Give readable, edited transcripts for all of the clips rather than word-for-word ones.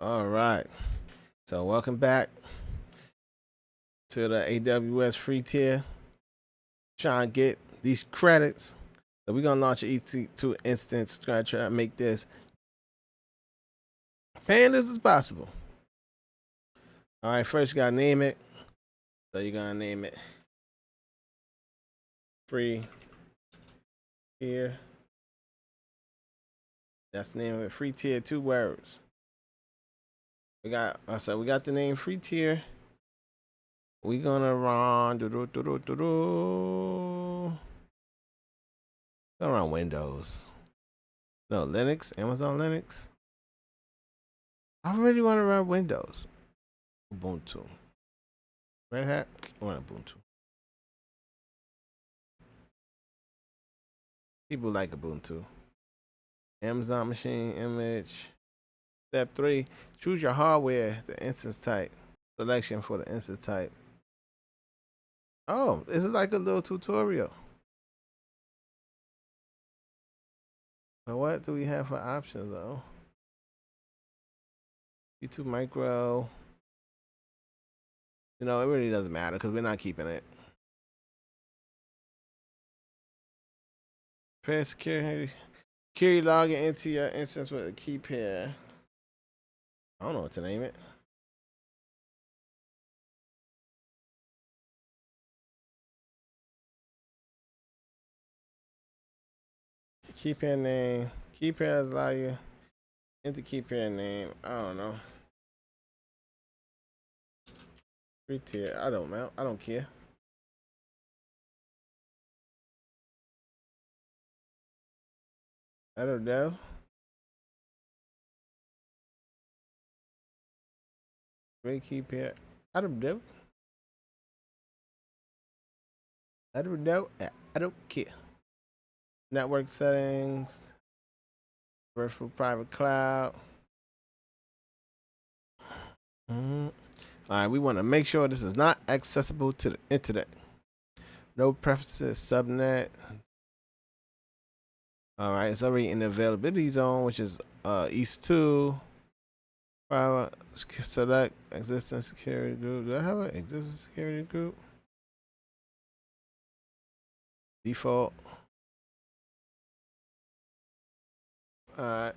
All right. So welcome back to the AWS Free Tier. Trying to get these credits. So we're gonna launch an EC2 instance. Try to make this paying as possible. All right. First, you gotta name it. So you're gonna name it Free Tier. That's the name of it. Free Tier, 2 words. We got the name Free Tier. We're gonna run run Windows. No, Linux, Amazon Linux. I really want to run Windows. Ubuntu. Red Hat. I want Ubuntu. People like Ubuntu. Amazon machine image. Step 3. Choose your hardware, the instance type. Selection for the instance type. Oh, this is like a little tutorial. But what do we have for options though? E2 micro. You know, it really doesn't matter because we're not keeping it. Press security login into your instance with a key pair. I don't know what to name it. Key pair name. Key pairs allow you into key pair name. I don't know. Free tier. I don't know. I don't care. I don't know. Great key pair. I don't know. I don't know. I don't care. Network settings. Virtual private cloud. All right, we want to make sure this is not accessible to the internet. No preferences, subnet. All right, it's already in the availability zone, which is EC2. Private, select existing security group. Do I have an existing security group? Default. All right.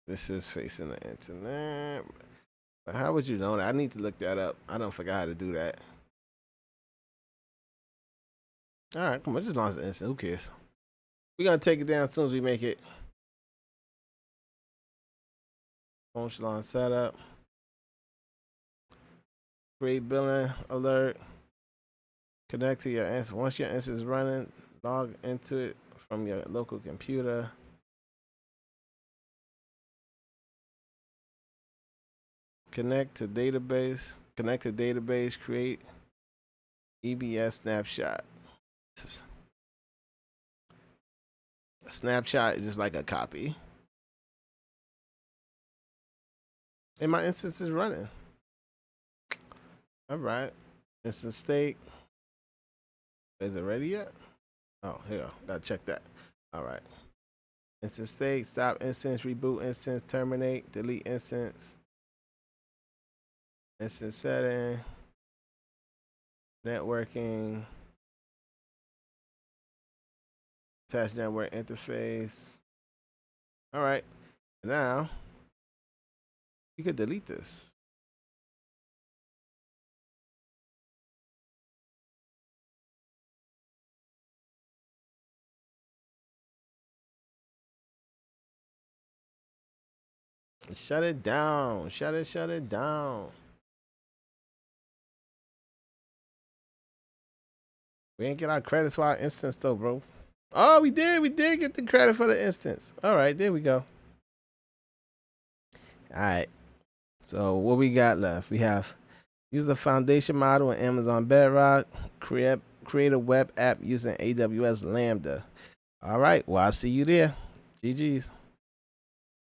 This is facing the internet. But how would you know that? I need to look that up. I don't forget how to do that. All right, come on, just launch the instance. Who cares? We're gonna take it down as soon as we make it. Function setup. Create billing alert. Connect to your instance. Once your instance is running, log into it from your local computer. Connect to database. Create EBS snapshot. A snapshot is just like a copy. And my instance is running. All right. Instance state. Is it ready yet? Oh, here. Gotta check that. All right. Instance state. Stop instance. Reboot instance. Terminate. Delete instance. Instance setting. Networking. Attach network interface. All right. Now, you could delete this. Shut it down. Shut it down. We ain't get our credits for our instance though, bro. Oh, we did. We did get the credit for the instance. All right, there we go. All right. So what we got left? We have use the foundation model in Amazon Bedrock. Create a web app using AWS Lambda. All right. Well, I'll see you there. GG's.